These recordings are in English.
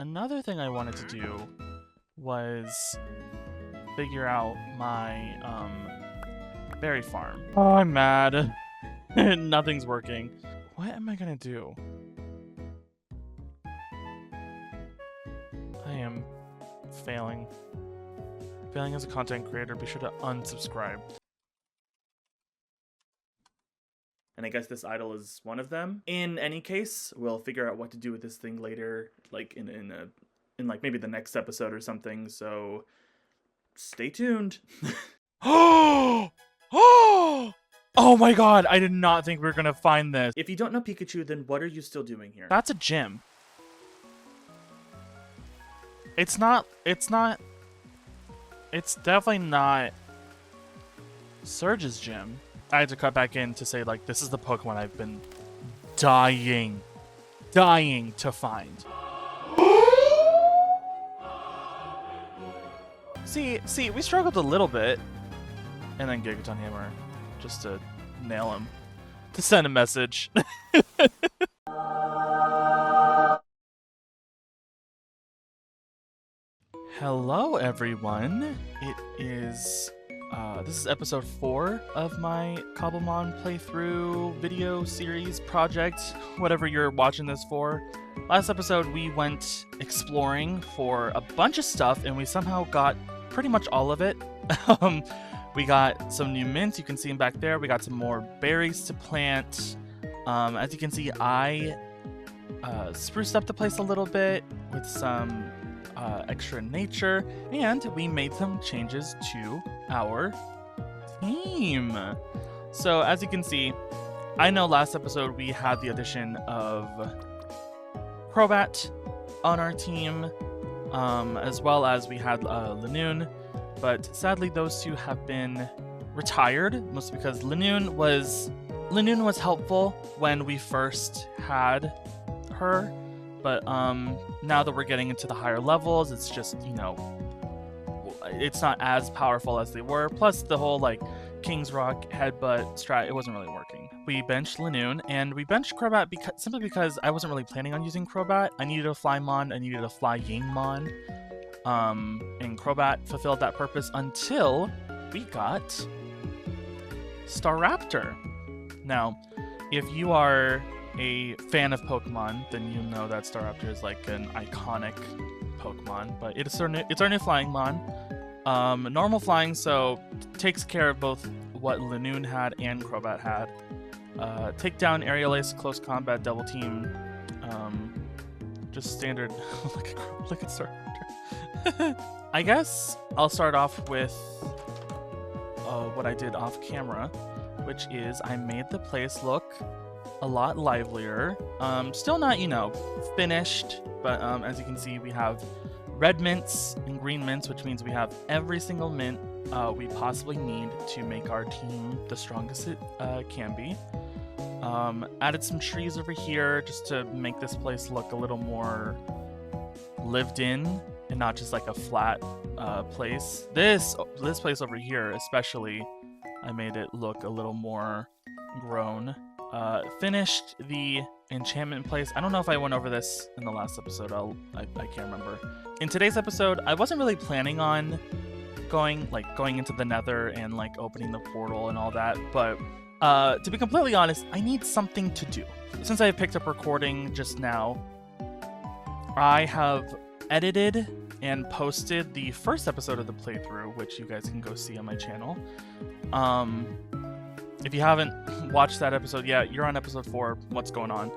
another thing I wanted to do was figure out my berry farm. Oh, I'm mad. Nothing's working. What am I gonna do? I am failing. Failing as a content creator. Be sure to unsubscribe. And I guess this idol is one of them. In any case, we'll figure out what to do with this thing later, like in like maybe the next episode or something. So stay tuned. Oh my god, I did not think we were gonna find this. If you don't know Pikachu, then what are you still doing here? That's a gym. It's definitely not Surge's gym. I had to cut back in to say, like, this is the Pokemon I've been dying to find. See, we struggled a little bit. And then Gigaton Hammer, just to nail him. To send a message. Hello, everyone. It is... this is episode 4 of my Cobblemon playthrough video series project, whatever you're watching this for. Last episode, we went exploring for a bunch of stuff, and we somehow got pretty much all of it. We got some new mints, you can see them back there. We got some more berries to plant. As you can see, I spruced up the place a little bit with some extra nature, and we made some changes to our team. So as you can see, I know last episode we had the addition of Crobat on our team, as well as we had Lanoon, but sadly those two have been retired, mostly because Lanoon was helpful when we first had her. But now that we're getting into the higher levels, it's just, you know, it's not as powerful as they were. Plus the whole, like, King's Rock headbutt strat, it wasn't really working. We benched Lanoon, and we benched Crobat simply because I wasn't really planning on using Crobat. I needed a Flymon, I needed a Flyingmon, and Crobat fulfilled that purpose until we got Staraptor. Now, if you are a fan of Pokemon, then you know that Staraptor is like an iconic Pokemon, but it's our new Flyingmon. Normal flying, so takes care of both what Lanoon had and Crobat had. Take down, aerial ace, close combat, double team. Just standard. Look at Staraptor. I guess I'll start off with what I did off camera, which is I made the place look a lot livelier. Still not, you know, finished, but as you can see, we have red mints and green mints, which means we have every single mint we possibly need to make our team the strongest it can be. Added some trees over here just to make this place look a little more lived in and not just like a flat place. This place over here especially, I made it look a little more grown. Finished the enchantment place. I don't know if I went over this in the last episode. I can't remember. In today's episode, I wasn't really planning on going into the Nether and like opening the portal and all that, but to be completely honest, I need something to do. Since I picked up recording just now, I have edited and posted the first episode of the playthrough, which you guys can go see on my channel. If you haven't watched that episode yet, you're on episode 4, what's going on?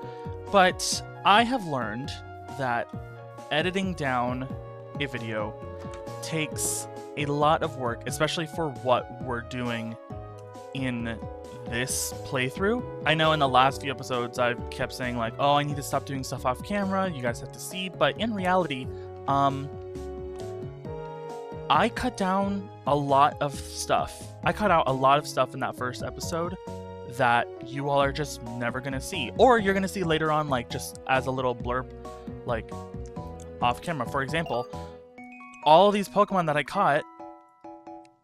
But I have learned that editing down a video takes a lot of work, especially for what we're doing in this playthrough. I know in the last few episodes I've kept saying like, oh, I need to stop doing stuff off camera, you guys have to see, but in reality, I cut down a lot of stuff. I cut out a lot of stuff in that first episode that you all are just never gonna see, or you're gonna see later on, like just as a little blurb, like off camera. For example, all of these Pokemon that I caught,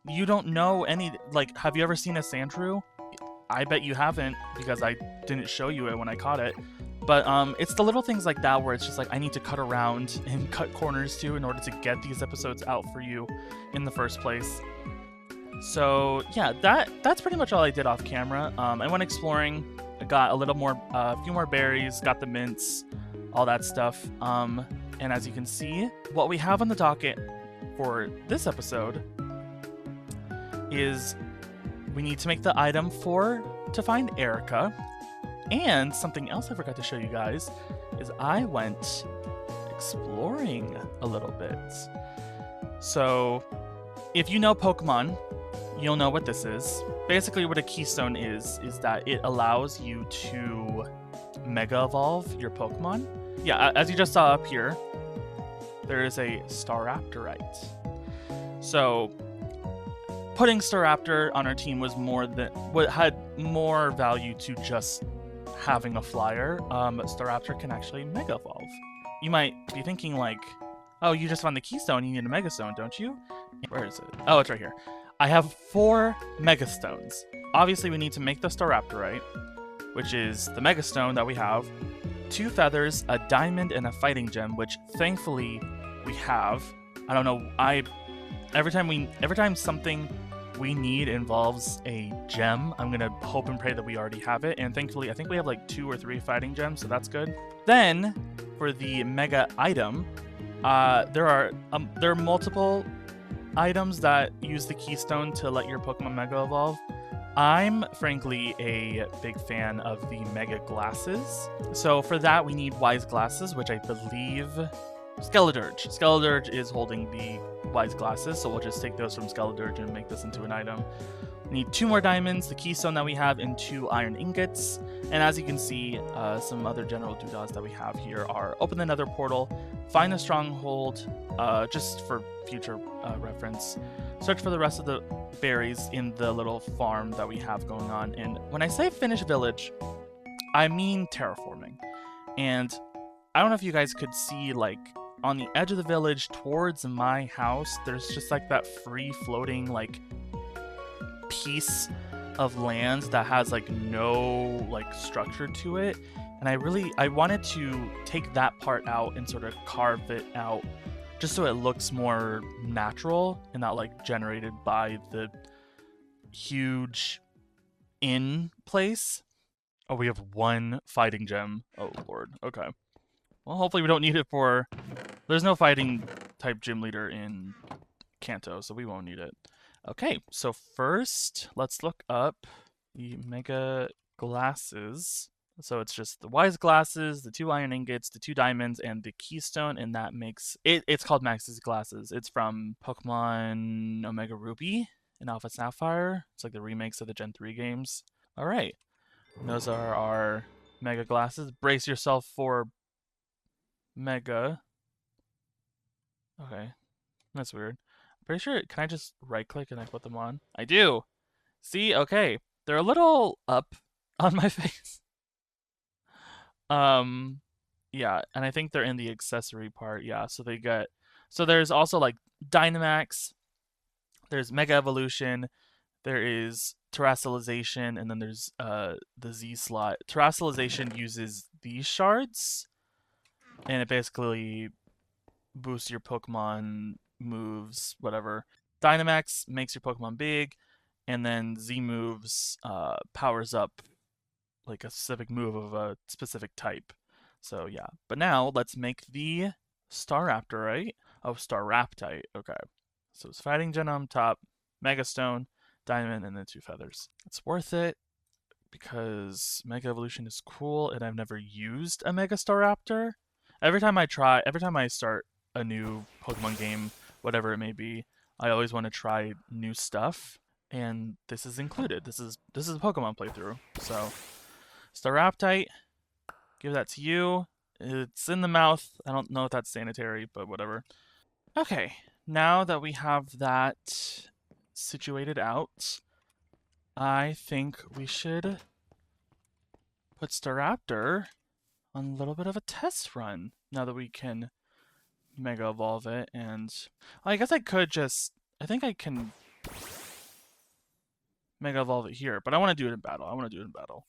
you don't know any, like, have you ever seen a Sandshrew? I bet you haven't, because I didn't show you it when I caught it. But it's the little things like that where it's just like I need to cut around and cut corners too in order to get these episodes out for you in the first place. So yeah, that's pretty much all I did off camera. I went exploring, I got a few more berries, got the mints, all that stuff. And as you can see, what we have on the docket for this episode is we need to make the item to find Erica. And something else I forgot to show you guys is I went exploring a little bit. So if you know Pokemon, you'll know what this is. Basically what a keystone is that it allows you to Mega Evolve your Pokemon. Yeah, as you just saw up here, there is a Staraptorite. So putting Staraptor on our team was had more value to just having a flyer. Staraptor can actually Mega Evolve. You might be thinking like, oh, you just found the keystone, you need a Mega Stone, don't you? Where is it? Oh, it's right here. I have 4 Mega Stones. Obviously, we need to make the Staraptorite, which is the Mega Stone that we have, 2 feathers, a diamond, and a fighting gem, which thankfully we have. I don't know, every time something we need involves a gem, I'm gonna hope and pray that we already have it, and thankfully I think we have like 2 or 3 fighting gems, so that's good. Then for the mega item, there are multiple items that use the keystone to let your Pokemon Mega Evolve. I'm frankly a big fan of the Mega Glasses. So for that we need Wise Glasses, which I believe Skeledirge. Skeledirge is holding the Wise Glasses, so we'll just take those from Skeledirge and make this into an item. We need 2 more diamonds, the keystone that we have, and 2 iron ingots. And as you can see, some other general doodads that we have here are open the nether portal, find the stronghold, just for future reference, search for the rest of the berries in the little farm that we have going on. And when I say finish village, I mean terraforming. And I don't know if you guys could see, like, on the edge of the village towards my house, there's just like that free floating like piece of land that has like no like structure to it, and I wanted to take that part out and sort of carve it out just so it looks more natural and not like generated by the huge inn place. Oh, we have 1 fighting gem. Oh lord. Okay, well, hopefully we don't need it for... There's no fighting type gym leader in Kanto, so we won't need it. Okay, so first, let's look up the Mega Glasses. So it's just the Wise Glasses, the 2 iron ingots, the 2 diamonds, and the keystone, and that makes... It's called Max's Glasses. It's from Pokemon Omega Ruby and Alpha Sapphire. It's like the remakes of the Gen 3 games. Alright, those are our Mega Glasses. Brace yourself for... Mega. Okay, that's weird. I'm pretty sure, can I just right click and I put them on? I do! See, okay. They're a little up on my face. Yeah, and I think they're in the accessory part, yeah, so they get... So there's also like Dynamax, there's Mega Evolution, there is Terrestrialization, and then there's the Z slot. Terrestrialization uses these shards, and it basically boosts your Pokemon moves, whatever. Dynamax makes your Pokemon big, and then Z moves powers up like a specific move of a specific type. So yeah, but now let's make the Staraptorite. Oh, Staraptite. Okay, so it's Fighting Gen on top, Mega Stone, Diamond, and then 2 feathers. It's worth it because Mega Evolution is cool, and I've never used a Mega Staraptor. Every time I start a new Pokemon game, whatever it may be, I always want to try new stuff, and this is included. This is a Pokemon playthrough. So, Staraptite, give that to you. It's in the mouth. I don't know if that's sanitary, but whatever. Okay, now that we have that situated out, I think we should put Staraptor on a little bit of a test run now that we can Mega Evolve it. And I guess I think I can Mega Evolve it here, but I want to do it in battle.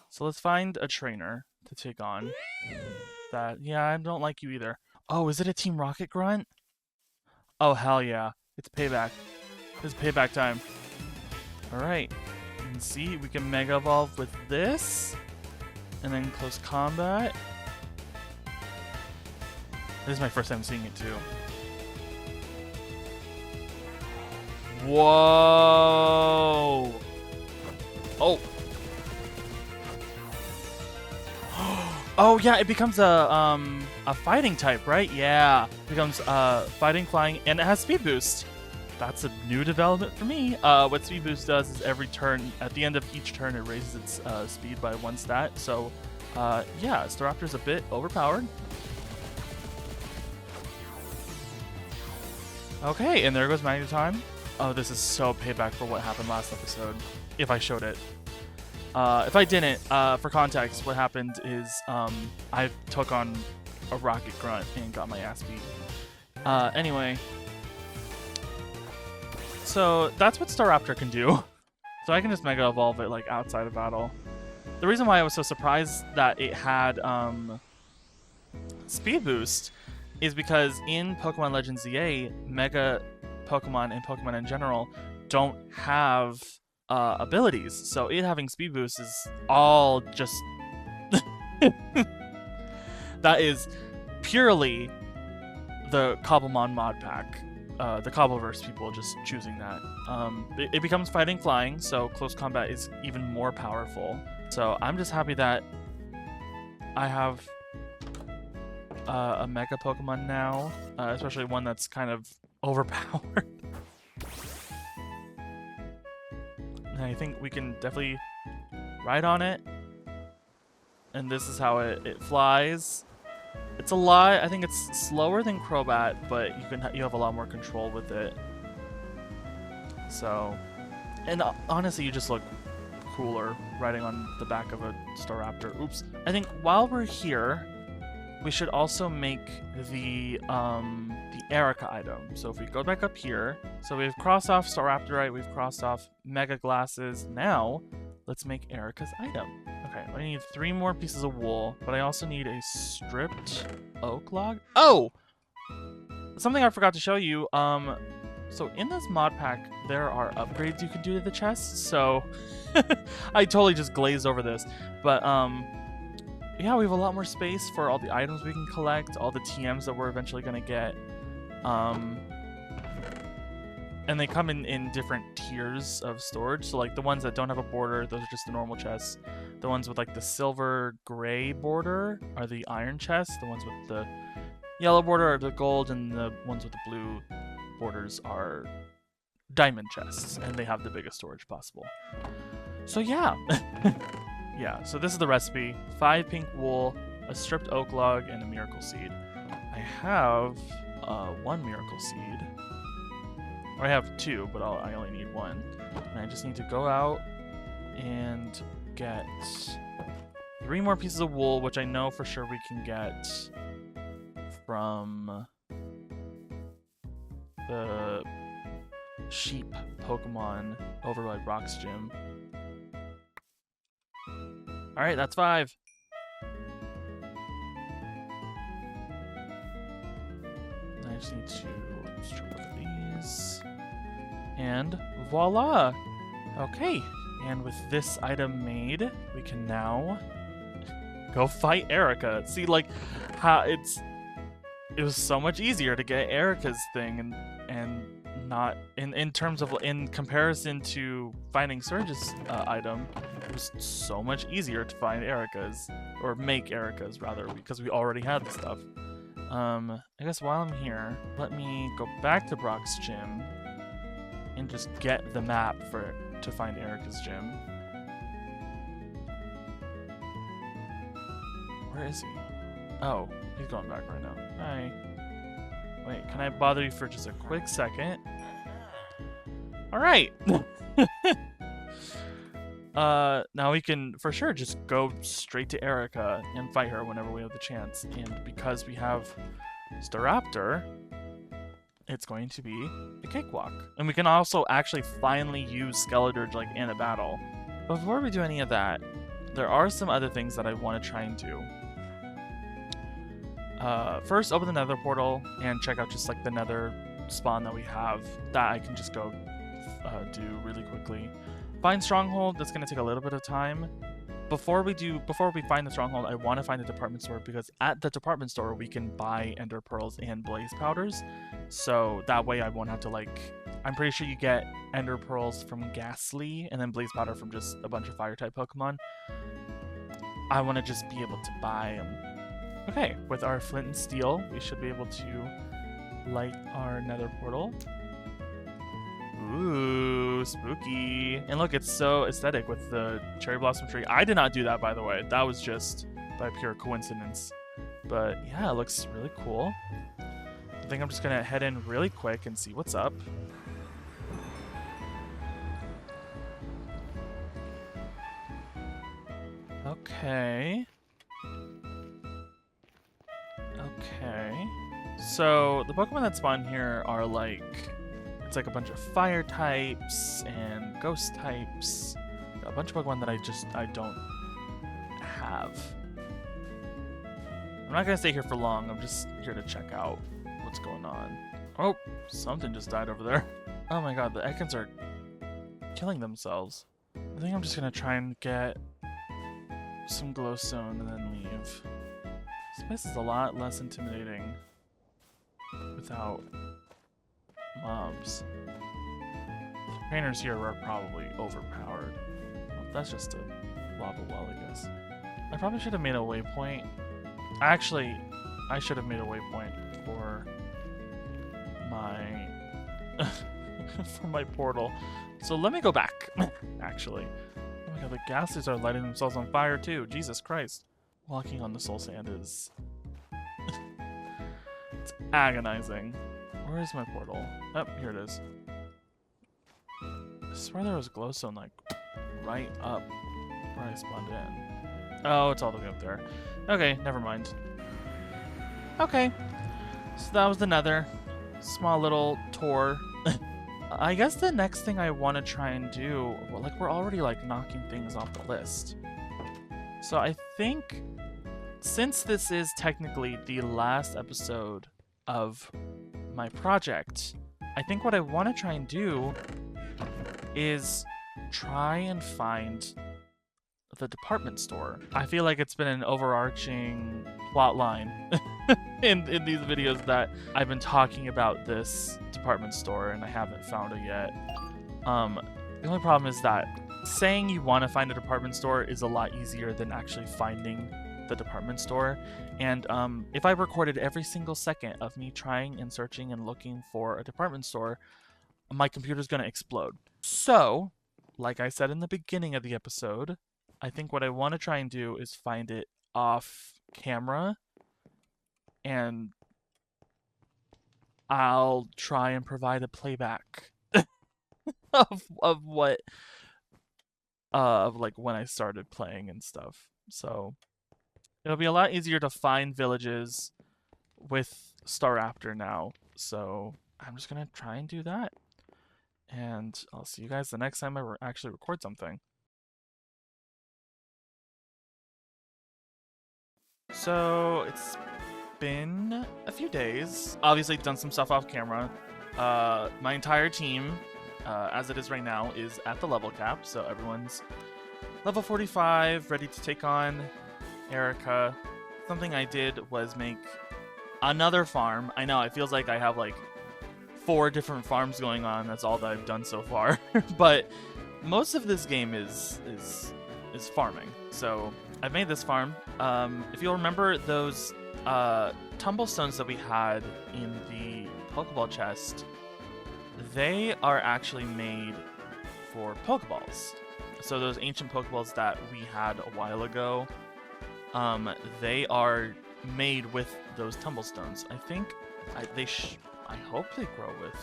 So let's find a trainer. to take on that. Yeah, I don't like you either. Oh, is it a Team Rocket Grunt? Oh, hell yeah. It's payback. It's payback time. Alright. And see, we can Mega Evolve with this. And then close combat. This is my first time seeing it too. Whoa! Oh! Oh yeah, it becomes a fighting type, right? Yeah, it becomes fighting, flying, and it has speed boost. That's a new development for me. What speed boost does is every turn, at the end of each turn, it raises its speed by 1 stat. So, yeah, Staraptor's a bit overpowered. Okay, and there goes Magnet Time. Oh, this is so payback for what happened last episode, if I showed it. If I didn't, for context, what happened is I took on a Rocket Grunt and got my ass beat. Anyway, so that's what Staraptor can do. So I can just Mega Evolve it like outside of battle. The reason why I was so surprised that it had Speed Boost is because in Pokemon Legends ZA, Mega Pokemon and Pokemon in general don't have abilities, so it having Speed Boost is all just that is purely the Cobblemon mod pack, the Cobbleverse people just choosing that. It becomes fighting, flying, so close combat is even more powerful. So I'm just happy that I have a Mega Pokemon now, especially one that's kind of overpowered. I think we can definitely ride on it. And this is how it flies. It's a lot. I think it's slower than Crobat, but you have a lot more control with it. So, and honestly, you just look cooler riding on the back of a Staraptor. Oops. I think while we're here, we should also make the Erica item. So if we go back up here, so we've crossed off Staraptorite, we've crossed off Mega Glasses. Now, let's make Erica's item. Okay, I need 3 more pieces of wool, but I also need a stripped oak log. Oh! Something I forgot to show you. So in this mod pack, there are upgrades you can do to the chests. So I totally just glazed over this. But yeah, we have a lot more space for all the items we can collect, all the TMs that we're eventually going to get. And they come in different tiers of storage. So like the ones that don't have a border, those are just the normal chests. The ones with like the silver gray border are the iron chests. The ones with the yellow border are the gold, and the ones with the blue borders are diamond chests, and they have the biggest storage possible. So yeah. Yeah, so this is the recipe. 5 pink wool, a stripped oak log, and a miracle seed. I have 1 miracle seed. Or I have 2, but I only need 1. And I just need to go out and get 3 more pieces of wool, which I know for sure we can get from the sheep Pokemon over by Brock's gym. Alright, that's 5. I just need to strip off these. And voila! Okay, and with this item made, we can now go fight Erica. See, like, how it was so much easier to get Erica's thing and not in terms of in comparison to finding Surge's item. It was so much easier to find Erica's, or make Erica's rather, because we already had the stuff. I guess while I'm here, let me go back to Brock's gym and just get the map to find Erica's gym. Where is he? Oh, he's going back right now. Hi. Wait, can I bother you for just a quick second? Alright! Now we can, for sure, just go straight to Erica and fight her whenever we have the chance. And because we have Staraptor, it's going to be a cakewalk. And we can also actually finally use Skeledirge, like, in a battle. But before we do any of that, there are some other things that I want to try and do. First, open the nether portal and check out just like the nether spawn that we have that I can just go do really quickly. Find stronghold. That's going to take a little bit of time. Before we find the stronghold, I want to find the department store, because at the department store we can buy ender pearls and blaze powders. So that way I won't have to like, I'm pretty sure you get ender pearls from Ghastly and then blaze powder from just a bunch of fire type Pokemon. I want to just be able to buy them. Okay, with our flint and steel, we should be able to light our nether portal. Ooh, spooky. And look, it's so aesthetic with the cherry blossom tree. I did not do that, by the way. That was just by pure coincidence. But yeah, it looks really cool. I think I'm just gonna head in really quick and see what's up. Okay. Okay. So the Pokemon that spawn here are like, it's like a bunch of fire types and ghost types. A bunch of Pokemon that I don't have. I'm not gonna stay here for long. I'm just here to check out what's going on. Oh, something just died over there. Oh my god, the Ekans are killing themselves. I think I'm just gonna try and get some glowstone and then leave. This place is a lot less intimidating without mobs. The trainers here are probably overpowered. Well, that's just a lava well, I guess. I probably should have made a waypoint. Actually, I should have made a waypoint for my for my portal. So let me go back. Actually, oh my god, the Ghastlies are lighting themselves on fire too. Jesus Christ! Walking on the soul sand is it's agonizing. Where is my portal? Oh, here it is. I swear there was glowstone like right up where I spawned in. Oh, it's all the way up there. Okay, never mind. Okay, so that was the nether. Small little tour. I guess the next thing I want to try and do, well, like we're already like knocking things off the list. So I think since this is technically the last episode of my project, I think what I want to try and do is try and find the department store. I feel like it's been an overarching plot line in these videos that I've been talking about this department store and I haven't found it yet. The only problem is that saying you want to find a department store is a lot easier than actually finding the department store. And if I recorded every single second of me trying and searching and looking for a department store, my computer's going to explode. So, like I said in the beginning of the episode, I think what I want to try and do is find it off camera, and I'll try and provide a playback of what of like when I started playing and stuff. So it'll be a lot easier to find villages with Staraptor now. So I'm just gonna try and do that, and I'll see you guys the next time I actually record something. So it's been a few days. Obviously done some stuff off camera. My entire team, as it is right now, is at the level cap. So everyone's level 45, ready to take on Erica. Something I did was make another farm. I know, it feels like I have like 4 different farms going on. That's all that I've done so far. But most of this game is farming. So I've made this farm. If you'll remember those tumblestones that we had in the Pokeball chest, they are actually made for Pokeballs. So those ancient Pokeballs that we had a while ago, they are made with those tumblestones. I think I hope they grow with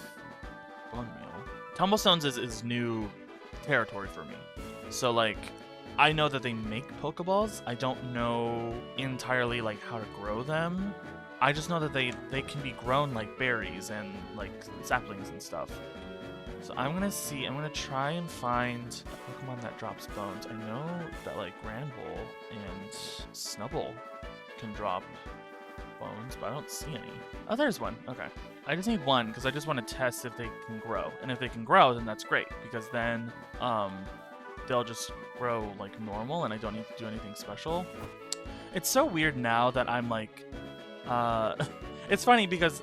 bone meal. Tumblestones is new territory for me. So like, I know that they make Pokeballs. I don't know entirely like how to grow them. I just know that they can be grown like berries and like saplings and stuff. So I'm gonna try and find a Pokemon that drops bones. I know that like Granbull and Snubbull can drop bones, but I don't see any. Oh, there's one. Okay. I just need one because I just want to test if they can grow. And if they can grow, then that's great because then they'll just grow like normal and I don't need to do anything special. It's so weird now that I'm like it's funny because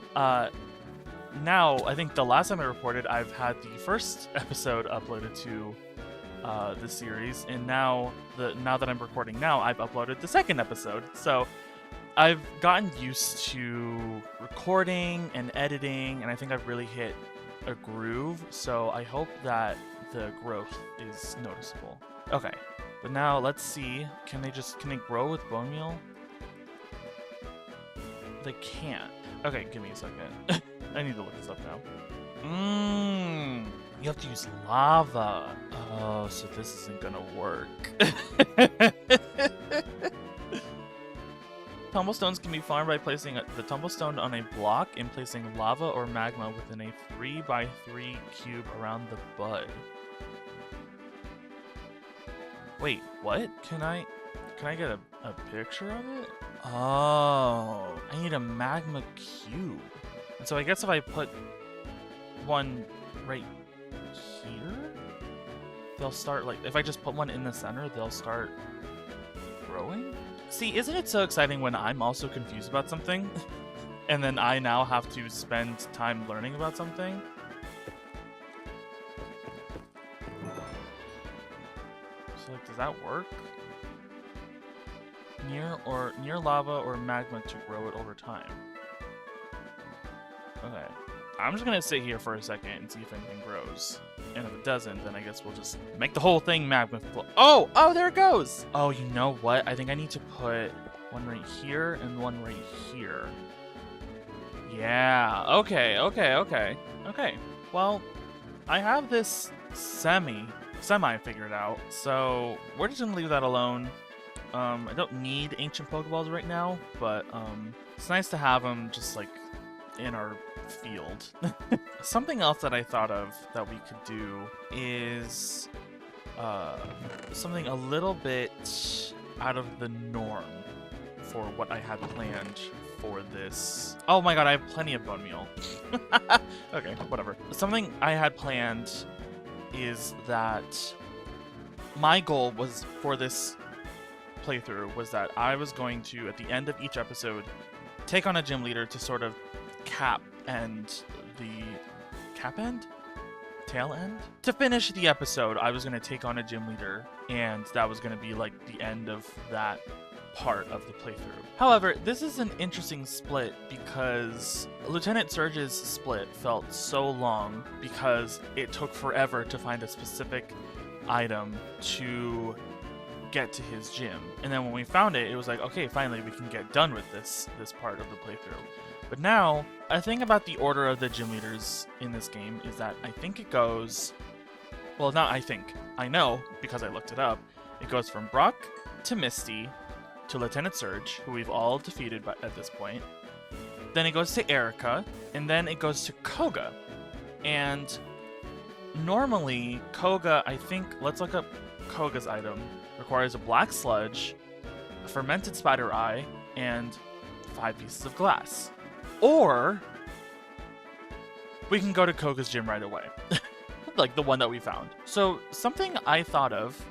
now I think the last time I reported I've had the first episode uploaded to the series, and now that I'm recording now, I've uploaded the second episode. So I've gotten used to recording and editing, and I think I've really hit a groove, so I hope that the growth is noticeable. Okay, but now let's see, can they grow with bone meal? They can't. Okay, give me a second. I need to look this up now. You have to use lava. Oh, so this isn't gonna work. Tumblestones can be farmed by placing the tumblestone on a block and placing lava or magma within a 3x3 cube around the bud. Wait, what? Can I get a picture of it? Oh, I need a magma cube. And so I guess if I put one right here, they'll start, like, if I just put one in the center, they'll start growing? See, isn't it so exciting when I'm also confused about something, and then I now have to spend time learning about something? So, like, does that work? Near lava or magma to grow it over time. Okay. I'm just gonna sit here for a second and see if anything grows. And if it doesn't, then I guess we'll just make the whole thing magma flow. Oh, there it goes! Oh, you know what? I think I need to put one right here and one right here. Yeah, okay. Okay, well, I have this semi figured out, so we're just gonna leave that alone. I don't need ancient Pokeballs right now, but it's nice to have them just like in our field. Something else that I thought of that we could do is something a little bit out of the norm for what I had planned for this. Oh my god, I have plenty of bone meal. Okay, whatever. Something I had planned is that my goal was for this playthrough was that I was going to, at the end of each episode, take on a gym leader to sort of tail end? To finish the episode, I was going to take on a gym leader, and that was going to be like the end of that part of the playthrough. However, this is an interesting split because Lieutenant Surge's split felt so long because it took forever to find a specific item to get to his gym. And then when we found it, it was like, okay, finally we can get done with this part of the playthrough. But now, a thing about the order of the gym leaders in this game is that I think it goes, well, not I think, I know because I looked it up. It goes from Brock to Misty to Lieutenant Surge, who we've all defeated at this point. Then it goes to Erica, and then it goes to Koga. And normally, Koga, I think, let's look up Koga's item, requires a black sludge, a fermented spider eye, and 5 pieces of glass. Or we can go to Koga's gym right away. Like the one that we found. So something I thought of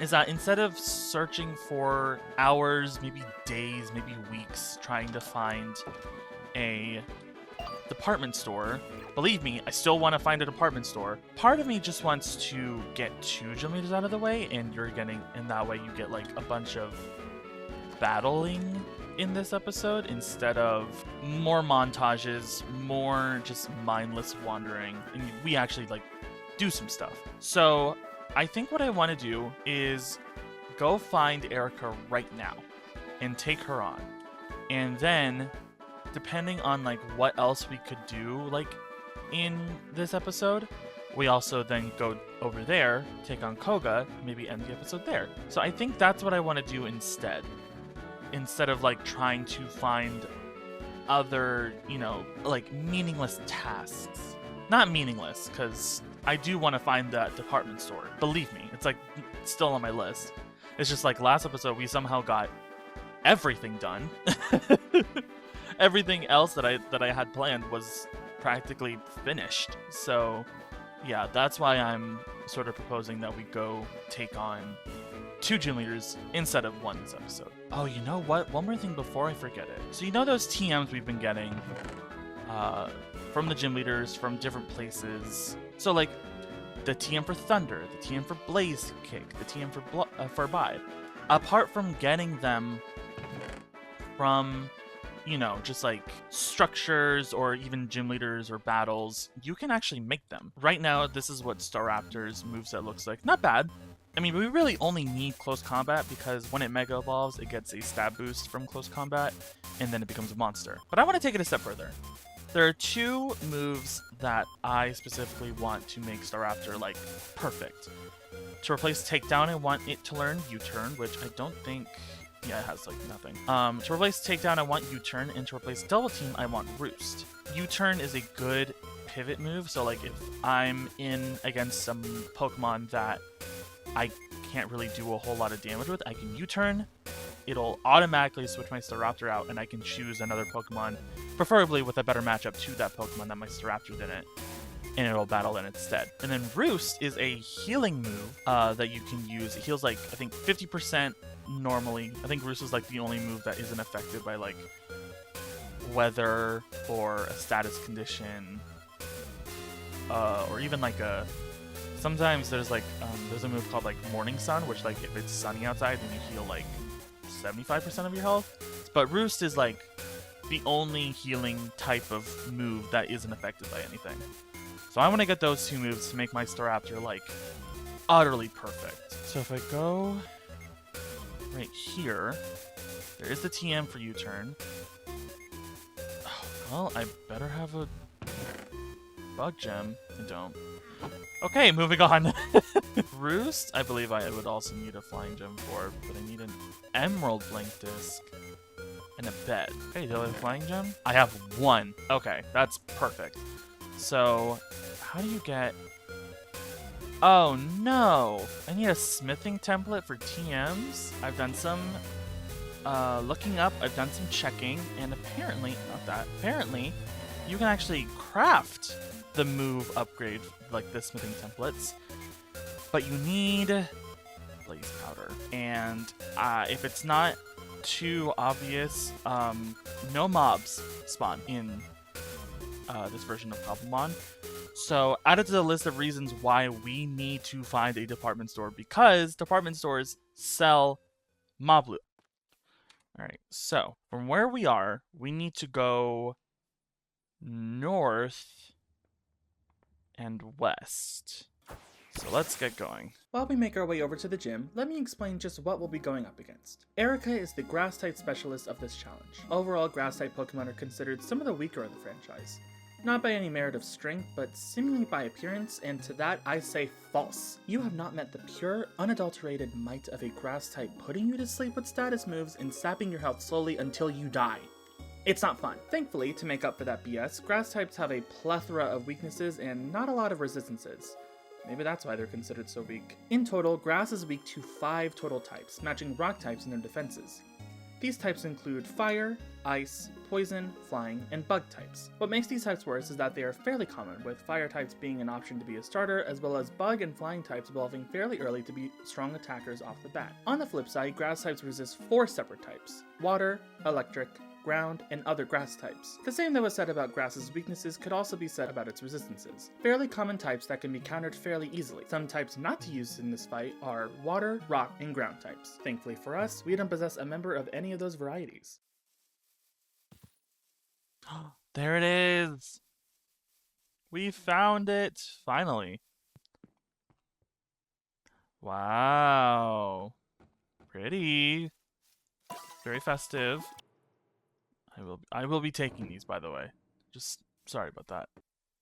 is that instead of searching for hours, maybe days, maybe weeks, trying to find a department store, believe me, I still want to find a department store. Part of me just wants to get 2 gym leaders out of the way, and that way you get like a bunch of battling in this episode instead of more montages, more just mindless wandering, and we actually like do some stuff. So I think what I want to do is go find Erica right now and take her on, and then depending on like what else we could do like in this episode, we also then go over there, take on Koga, maybe end the episode there. So I think that's what I want to do instead of like trying to find other, like meaningless tasks. not meaningless, because I do want to find that department store. Believe me, it's like still on my list. It's just like last episode we somehow got everything done. Everything else that I had planned was practically finished. So yeah, that's why I'm sort of proposing that we go take on 2 gym leaders instead of 1 this episode. Oh, you know what? One more thing before I forget it. So you know those TMs we've been getting from the gym leaders from different places. So like the TM for Thunder, the TM for Blaze Kick, the TM for Vibe. Apart from getting them from, you know, just like structures or even gym leaders or battles, you can actually make them. Right now, this is what Staraptor's moveset looks like. Not bad. I mean, we really only need close combat because when it Mega Evolves, it gets a stab boost from close combat, and then it becomes a monster. But I want to take it a step further. There are 2 moves that I specifically want to make Staraptor, like, perfect. To replace Takedown, I want it to learn U-Turn, which I don't think... Yeah, it has, like, nothing. To replace Takedown, I want U-Turn, and to replace Double Team, I want Roost. U-Turn is a good pivot move, so, like, if I'm in against some Pokemon that I can't really do a whole lot of damage with, I can U-Turn. It'll automatically switch my Staraptor out, and I can choose another Pokemon, preferably with a better matchup to that Pokemon that my Staraptor didn't, and it'll battle it instead. And then Roost is a healing move that you can use. It heals, like, I think 50% normally. I think Roost is, like, the only move that isn't affected by, like, weather or a status condition, or even, like, a... Sometimes there's, like, there's a move called, like, Morning Sun, which, like, if it's sunny outside, then you heal, like, 75% of your health. But Roost is, like, the only healing type of move that isn't affected by anything. So I want to get those 2 moves to make my Staraptor, like, utterly perfect. So if I go right here, there is the TM for U-Turn. Oh, well, I better have a Bug Gem. I don't. Okay, moving on. Roost, I believe I would also need a Flying Gem for, but I need an Emerald Blink Disc and a bed. Okay, do I have a Flying Gem? I have 1. Okay, that's perfect. So, how do you get... Oh no! I need a smithing template for TMs. I've done some looking up, I've done some checking, and apparently, not that, apparently, you can actually craft the move upgrade, like the smithing templates, but you need Blaze Powder. And if it's not too obvious, no mobs spawn in this version of Cobblemon. So added to the list of reasons why we need to find a department store, because department stores sell mob loot. Alright, so from where we are, we need to go north and west. So let's get going. While we make our way over to the gym, let me explain just what we'll be going up against. Erica is the Grass-type specialist of this challenge. Overall, Grass-type Pokemon are considered some of the weaker of the franchise. Not by any merit of strength, but seemingly by appearance, and to that I say false. You have not met the pure, unadulterated might of a Grass-type putting you to sleep with status moves and sapping your health slowly until you die. It's not fun. Thankfully, to make up for that BS, Grass-types have a plethora of weaknesses and not a lot of resistances. Maybe that's why they're considered so weak. In total, Grass is weak to 5 total types, matching Rock types in their defenses. These types include Fire, Ice, Poison, Flying, and Bug types. What makes these types worse is that they are fairly common, with Fire types being an option to be a starter, as well as Bug and Flying types evolving fairly early to be strong attackers off the bat. On the flip side, Grass types resist 4 separate types: Water, Electric, Ground, and other Grass types. The same that was said about Grass's weaknesses could also be said about its resistances. Fairly common types that can be countered fairly easily. Some types not to use in this fight are Water, Rock, and Ground types. Thankfully for us, we don't possess a member of any of those varieties. There it is! We found it! Finally. Wow. Pretty. Very festive. I will be taking these, by the way. Just sorry about that.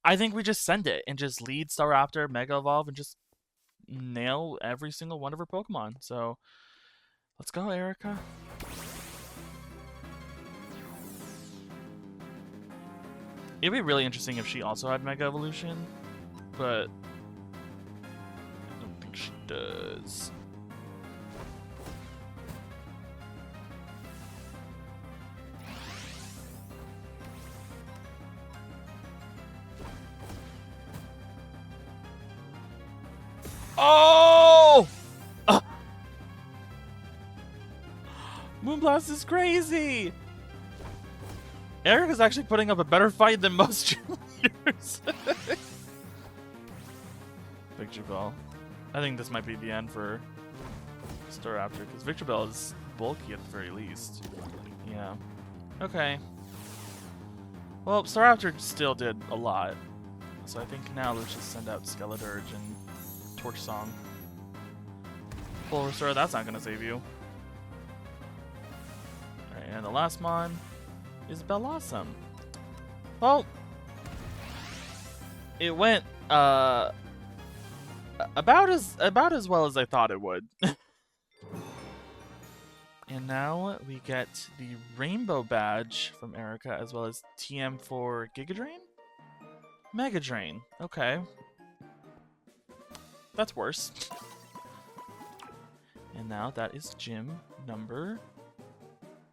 I think we just send it and just lead Staraptor, Mega Evolve, and just nail every single one of her Pokemon. So let's go, Erica. It'd be really interesting if she also had Mega Evolution, but I don't think she does. Oh! Moonblast is crazy! Eric is actually putting up a better fight than most cheerleaders. Victor Bell. I think this might be the end for Staraptor, because Victor Bell is bulky at the very least. Yeah. Okay. Well, Staraptor still did a lot. So I think now let's just send out Skeledirge and Torch Song. Full Restore, that's not going to save you. Alright, and the last mon is Bellossom. Well, it went about as well as I thought it would. And now we get the Rainbow Badge from Erica, as well as TM for Giga Drain? Mega Drain. Okay. That's worse. And now that is gym number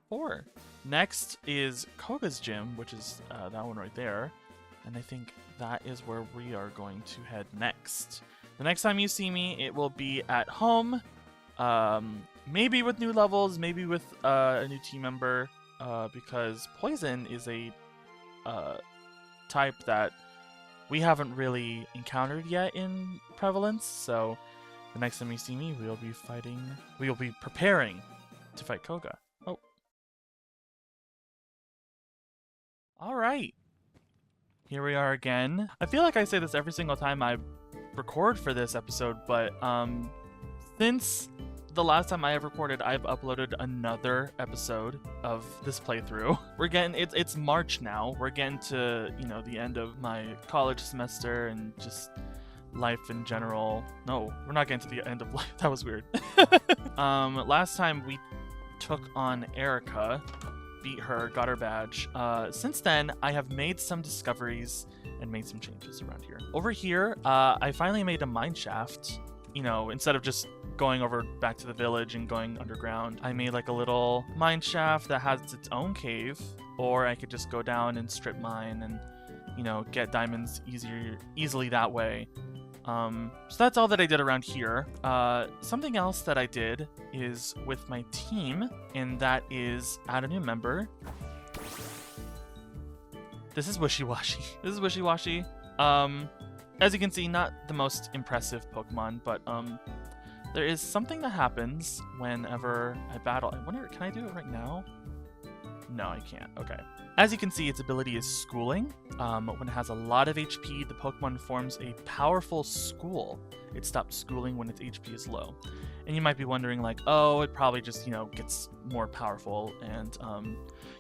4. Next is Koga's gym, which is that one right there. And I think that is where we are going to head next. The next time you see me, it will be at home. Maybe with new levels, maybe with a new team member. Because Poison is a type that we haven't really encountered yet in prevalence. So the next time you see me, we will be preparing to fight Koga. Oh. Alright. Here we are again. I feel like I say this every single time I record for this episode, but since the last time I have recorded, I've uploaded another episode of this playthrough. We're getting, it's March now. We're getting to, you know, the end of my college semester and just life in general. No, we're not getting to the end of life. That was weird. Last time we took on Erica, beat her, got her badge. Since then, I have made some discoveries and made some changes around here. Over here, I finally made a mine shaft. You know, instead of just going over back to the village and going underground, I made like a little mine shaft that has its own cave, or I could just go down and strip mine and, you know, get diamonds easily that way. So that's all that I did around here. Something else that I did is with my team, and that is add a new member. This is Wishy-Washy. This is Wishy-Washy. As you can see, not the most impressive Pokemon, but there is something that happens whenever I battle. I wonder, can I do it right now? No, I can't. Okay. As you can see, its ability is Schooling. When it has a lot of HP, the Pokemon forms a powerful school. It stops schooling when its HP is low. And you might be wondering, like, oh, it probably just, you know, gets more powerful. And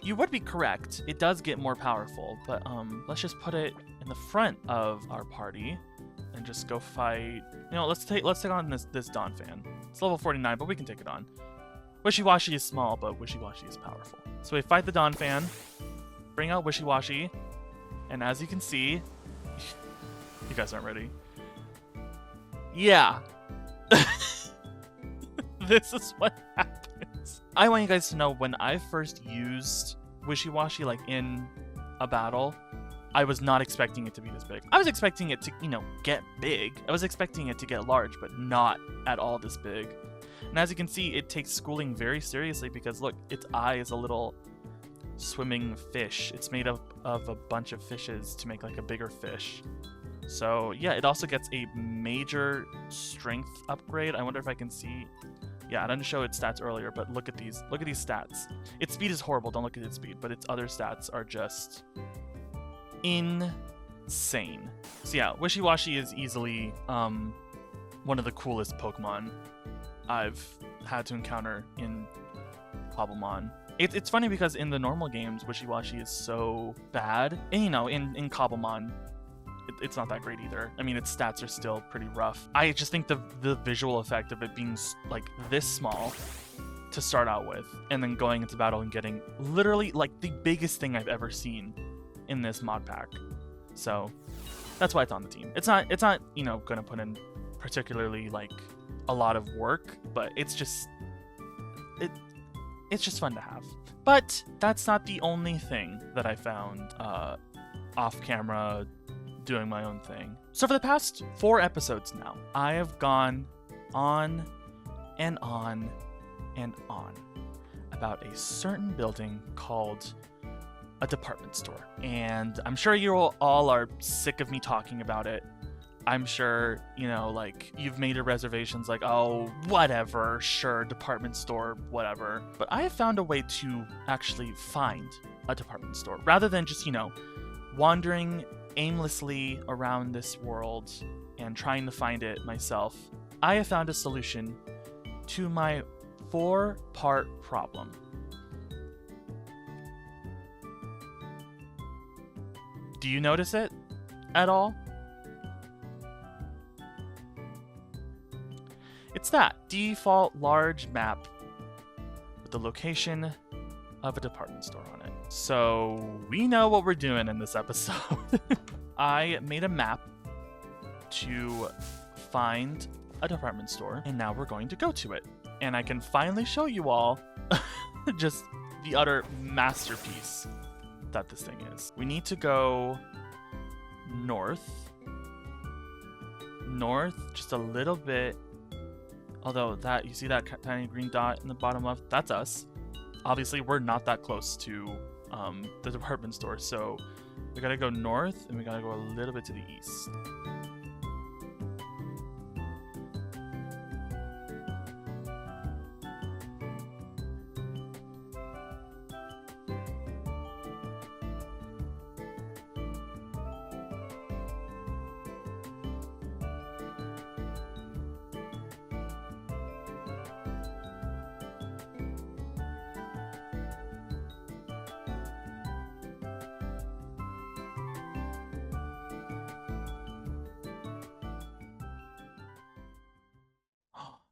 you would be correct. It does get more powerful, but let's just put it in the front of our party and just go fight. You know, let's take on this Donphan. It's level 49, but we can take it on. Wishy-Washy is small, but Wishy-Washy is powerful. So we fight the Donphan, bring out Wishy-Washy, and as you can see, you guys aren't ready. Yeah. This is what happens. I want you guys to know, when I first used Wishy-Washy, like in a battle, I was not expecting it to be this big. I was expecting it to, you know, get big. I was expecting it to get large, but not at all this big. And as you can see, it takes schooling very seriously because, look, its eye is a little swimming fish. It's made up of a bunch of fishes to make like a bigger fish. So yeah, it also gets a major strength upgrade. I wonder if I can see. Yeah, I didn't show its stats earlier, but look at these stats. Its speed is horrible, don't look at its speed, but its other stats are just insane. So yeah, Wishy-Washy is easily one of the coolest Pokemon I've had to encounter in Cobblemon. It's funny because in the normal games, Wishy-Washy is so bad. And, you know, in Cobblemon, it's not that great either. I mean, its stats are still pretty rough. I just think the visual effect of it being like this small to start out with, and then going into battle and getting literally like the biggest thing I've ever seen in this mod pack. So that's why it's on the team. It's not gonna put in particularly like a lot of work, but it's just fun to have. But that's not the only thing that I found off camera doing my own thing. So for the past 4 episodes now, I have gone on and on and on about a certain building called a department store. And I'm sure you all are sick of me talking about it. I'm sure, like, you've made your reservations like, oh, whatever, sure, department store, whatever. But I have found a way to actually find a department store rather than just, wandering aimlessly around this world and trying to find it myself. I have found a solution to my 4-part problem. Do you notice it at all? It's that default large map with the location of a department store on it. So we know what we're doing in this episode. I made a map to find a department store, and now we're going to go to it. And I can finally show you all just the utter masterpiece that this thing is. We need to go north, just a little bit. Although that, you see that tiny green dot in the bottom left? That's us. Obviously, we're not that close to the department store, so we gotta go north and we gotta go a little bit to the east.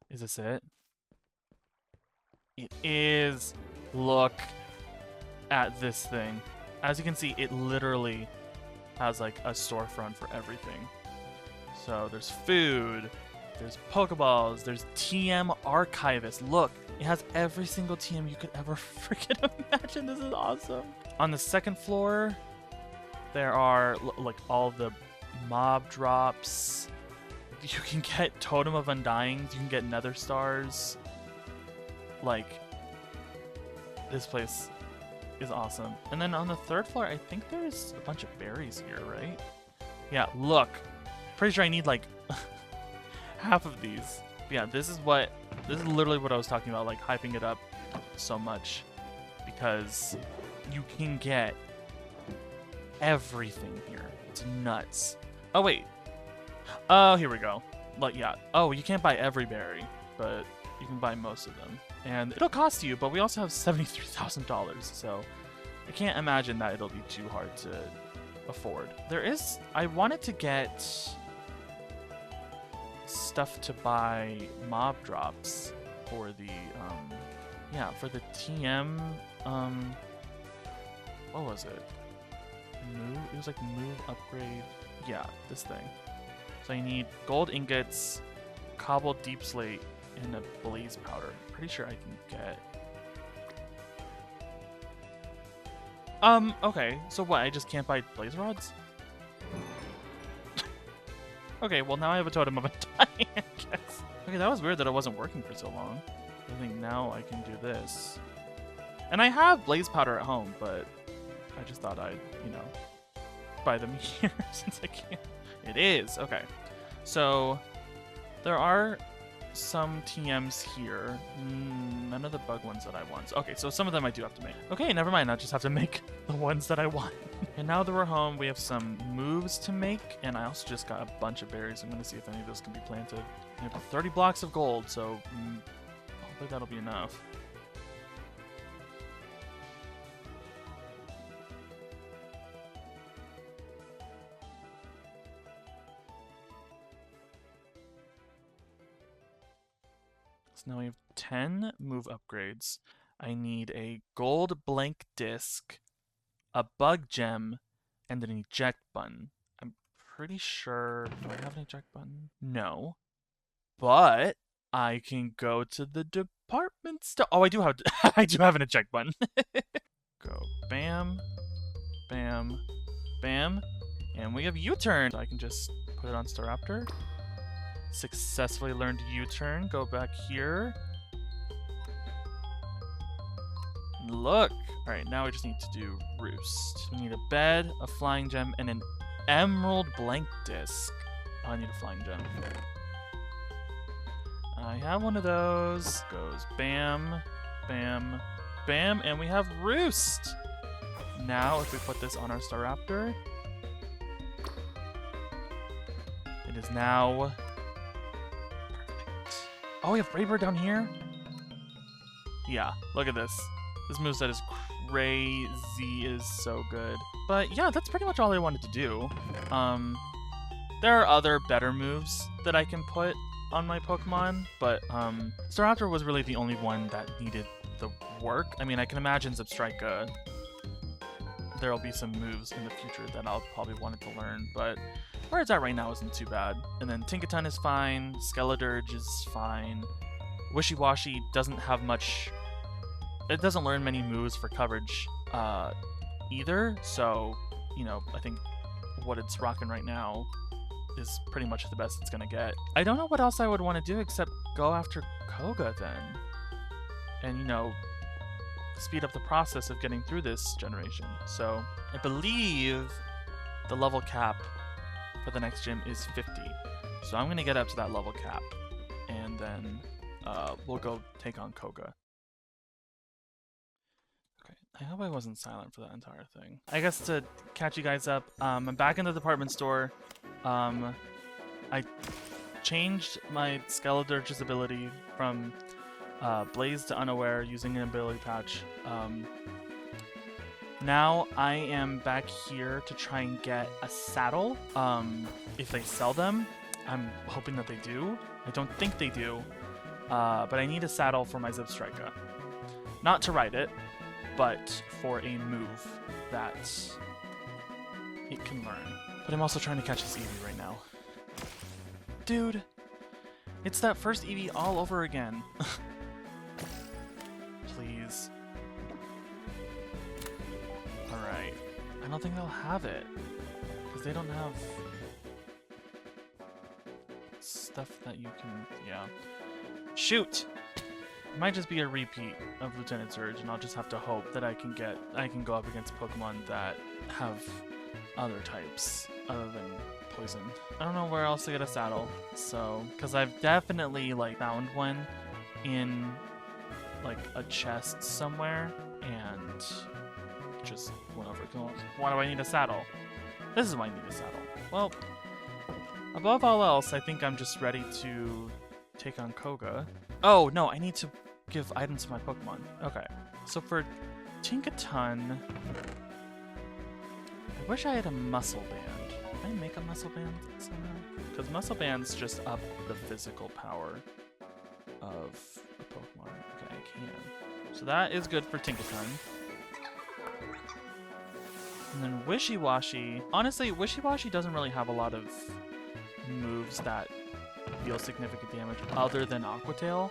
Is this it? It is. Look at this thing. As you can see, it literally has like a storefront for everything. So there's food, there's Pokeballs, there's TM Archivist. Look, it has every single TM you could ever freaking imagine. This is awesome. On the second floor, there are like all the mob drops. You can get Totem of Undyings, you can get Nether Stars. Like, this place is awesome. And then on the third floor, I think there's a bunch of berries here, right? Yeah, look. Pretty sure I need like half of these. But yeah, this is literally what I was talking about, like hyping it up so much. Because you can get everything here. It's nuts. Oh, wait. Oh, here we go. Like, yeah. Oh, you can't buy every berry, but you can buy most of them. And it'll cost you, but we also have $73,000, so I can't imagine that it'll be too hard to afford. I wanted to get stuff to buy mob drops for the, for the TM, what was it? It was like move, upgrade, yeah, this thing. So I need gold ingots, cobbled deep slate, and a blaze powder. Pretty sure I can get... okay. So what, I just can't buy blaze rods? Okay, well now I have a totem of a die, I guess. Okay, that was weird that it wasn't working for so long. I think now I can do this. And I have blaze powder at home, but I just thought I'd, buy them here since I can't. It is. Okay. So there are some TMs here. None of the bug ones that I want. Okay, so some of them I do have to make. Okay, never mind. I just have to make the ones that I want. And now that we're home, we have some moves to make. And I also just got a bunch of berries. I'm going to see if any of those can be planted. I have 30 blocks of gold, so hopefully that'll be enough. Now we have 10 move upgrades. I need a gold blank disc, a bug gem, and an eject button. I'm pretty sure... Do I have an eject button? No. But I can go to the department store. Oh, I do have I do have an eject button. Go bam, bam, bam, and we have U-turn. So I can just put it on Staraptor. Successfully learned U-turn. Go back here. Look. All right, now we just need to do roost. We need a bed, a flying gem, and an emerald blank disc. Oh, I need a flying gem. I have one of those. Goes bam, bam, bam, and we have roost. Now, if we put this on our Staraptor, it is now perfect. Oh, we have Braybird down here? Yeah, look at this. This moveset is crazy. It is so good. But yeah, that's pretty much all I wanted to do. There are other better moves that I can put on my Pokemon, but Staraptor was really the only one that needed the work. I mean, I can imagine Zebstrika, there'll be some moves in the future that I'll probably want to learn, but where it's at right now isn't too bad. And then Tinkaton is fine, Skeledirge is fine, Wishy-Washy doesn't have much, it doesn't learn many moves for coverage either, so, you know, I think what it's rocking right now is pretty much the best it's gonna get. I don't know what else I would want to do except go after Koga then. And, you know, speed up the process of getting through this generation. So, I believe the level cap for the next gym is 50. So I'm gonna get up to that level cap. And then we'll go take on Koga. I hope I wasn't silent for that entire thing. I guess to catch you guys up, I'm back in the department store. I changed my Skeledirge's ability from Blaze to Unaware using an ability patch. Now I am back here to try and get a saddle. If they sell them, I'm hoping that they do. I don't think they do, but I need a saddle for my Zebstrika. Not to ride it, but for a move that it can learn. But I'm also trying to catch this Eevee right now. Dude, it's that first Eevee all over again. Please. Alright. I don't think they'll have it. Because they don't have stuff that you can... Yeah. Shoot! It might just be a repeat of Lieutenant Surge, and I'll just have to hope that I can go up against Pokemon that have other types other than poison. I don't know where else to get a saddle, so because I've definitely like found one in like a chest somewhere and just went over. Why do I need a saddle? This is why I need a saddle. Well, above all else, I think I'm just ready to take on Koga. Oh no, I need to give items to my Pokemon. Okay, so for Tinkaton, I wish I had a muscle band. Can I make a muscle band somehow? Because muscle bands just up the physical power of a Pokemon. Okay, I can. So that is good for Tinkaton. And then Wishy-Washy. Honestly, Wishy-Washy doesn't really have a lot of moves that deal significant damage other than Aqua Tail.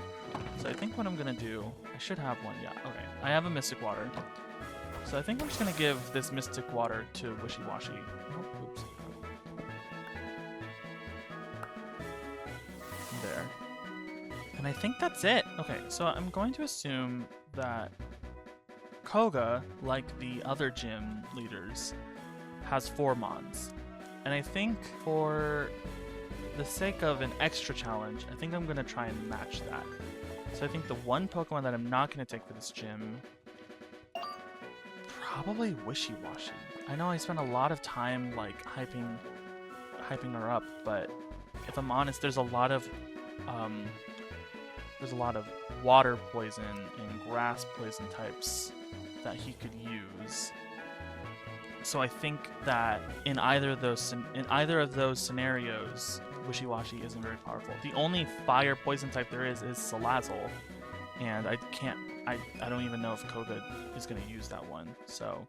So I think what I'm gonna do, I should have one, yeah, okay. I have a Mystic Water. So I think I'm just gonna give this Mystic Water to Wishy-Washy. Oh, oops. There. And I think that's it. Okay, so I'm going to assume that Koga, like the other gym leaders, has 4 Mons. And I think for the sake of an extra challenge, I think I'm going to try and match that. So I think the one Pokemon that I'm not going to take for this gym, probably Wishy-Washy. I know I spent a lot of time like hyping her up, but if I'm honest, there's a lot of water poison and grass poison types that he could use. So I think that in either of those scenarios, Wishy-Washy isn't very powerful. The only fire poison type there is Salazzle, and I don't even know if Koga is going to use that one. So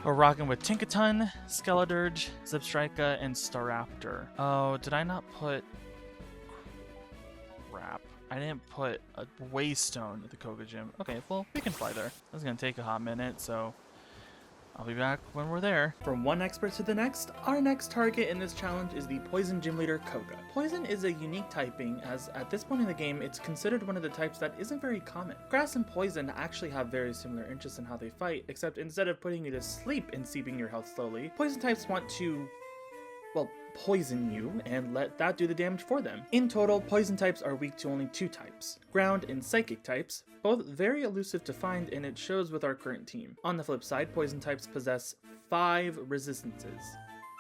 We're rocking with Tinkaton, Skeledirge, Zipstrika, and Staraptor. Oh, did I not put... Crap. I didn't put a Waystone at the Koga Gym. Okay, well, we can fly there. That's gonna take a hot minute, so I'll be back when we're there. From one expert to the next, our next target in this challenge is the Poison Gym Leader Koga. Poison is a unique typing, as at this point in the game, it's considered one of the types that isn't very common. Grass and Poison actually have very similar interests in how they fight, except instead of putting you to sleep and seeping your health slowly, Poison types want to, well, poison you and let that do the damage for them. In total, poison types are weak to only 2 types, ground and psychic types, both very elusive to find, and it shows with our current team. On the flip side, poison types possess 5 resistances: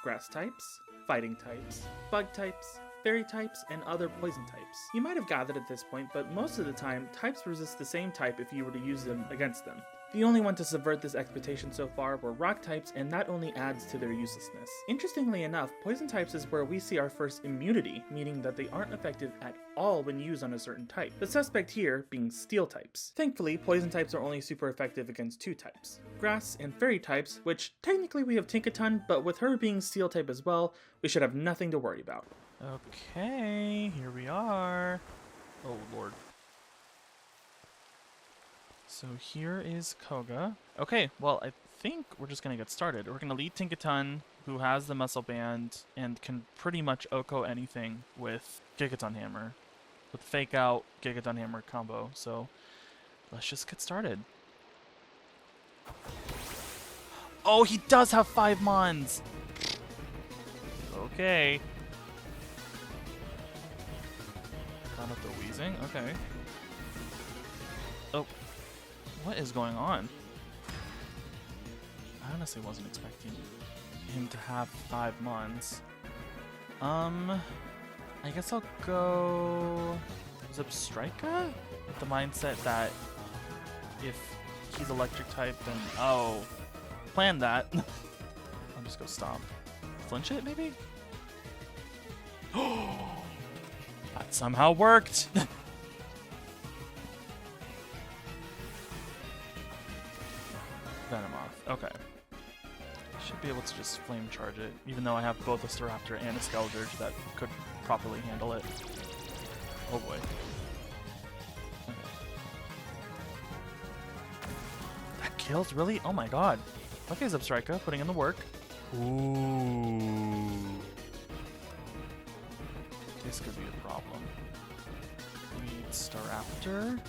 grass types, fighting types, bug types, fairy types, and other poison types. You might have gathered at this point, but most of the time, types resist the same type if you were to use them against them. The only one to subvert this expectation so far were rock types, and that only adds to their uselessness. Interestingly enough, poison types is where we see our first immunity, meaning that they aren't effective at all when used on a certain type. The suspect here being steel types. Thankfully, poison types are only super effective against 2 types, grass and fairy types, which technically we have Tinkaton, but with her being steel type as well, we should have nothing to worry about. Okay, here we are. Oh, Lord. So here is Koga. Okay, well, I think we're just going to get started. We're going to lead Tinkaton, who has the muscle band and can pretty much OHKO anything with Gigaton Hammer. With Fake Out, Gigaton Hammer combo. So let's just get started. Oh, he does have 5 Mons! Okay. Found up the wheezing, okay. Oh. What is going on? I honestly wasn't expecting him to have 5 Mons. I guess I'll go Zipstrika with the mindset that if he's electric type, then plan that. I'll just go Stomp. Flinch it, maybe? That somehow worked. Venom off. Okay. Should be able to just flame charge it, even though I have both a Staraptor and a Skeledirge that could properly handle it. Oh boy. Okay. That kills? Really? Oh my god. Okay, Zipstrika, putting in the work. Ooh. This could be a problem. We need Staraptor.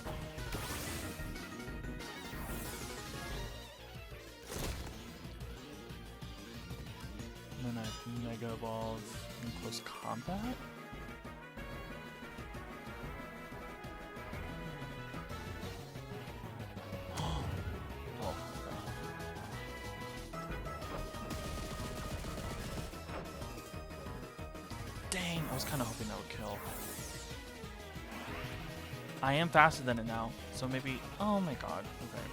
And then I have Mega Evolve in close combat. Oh, okay. Dang, I was kind of hoping that would kill. I am faster than it now, so maybe... Oh my god, okay.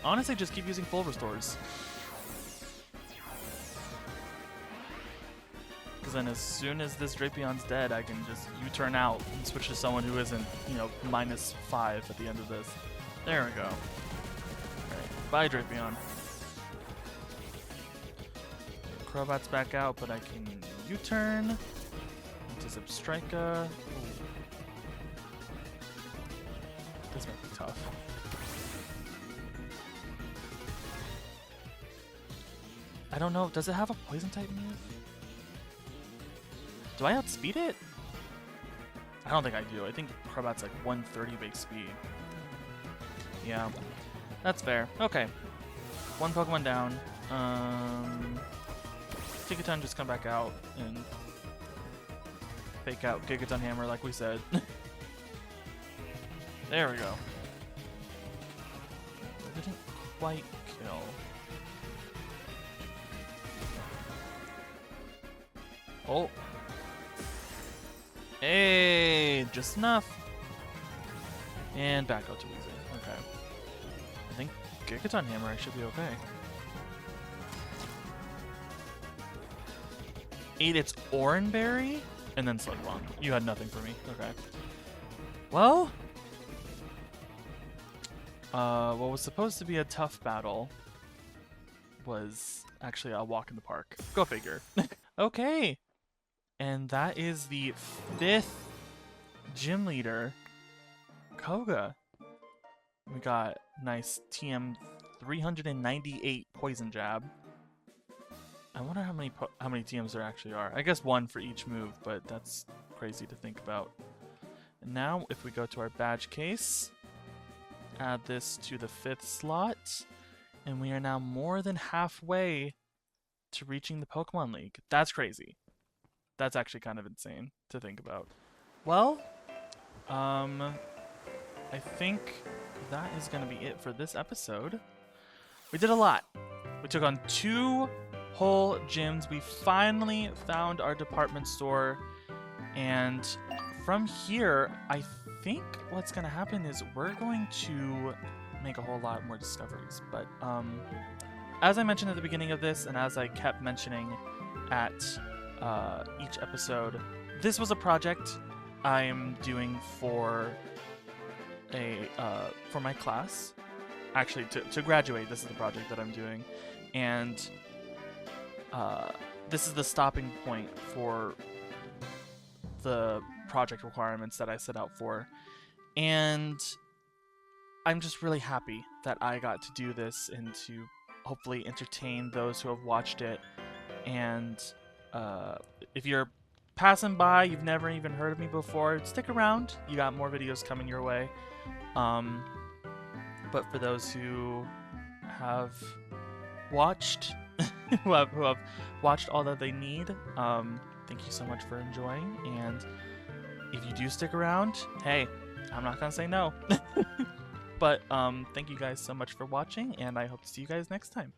Honestly, just keep using full restores. Because then as soon as this Drapion's dead, I can just U-turn out and switch to someone who isn't, you know, -5 at the end of this. There we go. Alright, bye Drapion. Crobat's back out, but I can U-turn into Zipstrika. This might be tough. I don't know, does it have a poison type move? Do I outspeed it? I don't think I do. I think Crobat's like 130 base speed. Yeah, that's fair. Okay. 1 Pokemon down. Tinkaton just come back out and Fake Out Gigaton Hammer like we said. There we go. That didn't quite kill. Oh. Hey, just enough. And back out to Weezer. Okay. I think Gigaton Hammer I should be okay. Ate its Oranberry? And then Slug Bomb. You had nothing for me. Okay. Well, what was supposed to be a tough battle was actually a walk in the park. Go figure. Okay. And that is the 5th gym leader, Koga. We got nice TM 398 poison jab. I wonder how many TMs there actually are. I guess 1 for each move, but that's crazy to think about. And now, if we go to our badge case, add this to the 5th slot, and we are now more than halfway to reaching the Pokemon League. That's crazy. That's actually kind of insane to think about. Well, I think that is going to be it for this episode. We did a lot. We took on 2 whole gyms. We finally found our department store, and from here, I think what's going to happen is we're going to make a whole lot more discoveries. But as I mentioned at the beginning of this, and as I kept mentioning at each episode, this was a project I'm doing for my class. Actually, to graduate, this is the project that I'm doing, and this is the stopping point for the project requirements that I set out for, and I'm just really happy that I got to do this and to hopefully entertain those who have watched it. And if you're passing by, you've never even heard of me before, stick around. You got more videos coming your way. But for those who have watched, who have watched all that they need, thank you so much for enjoying. And if you do stick around, hey, I'm not gonna say no. But thank you guys so much for watching, and I hope to see you guys next time.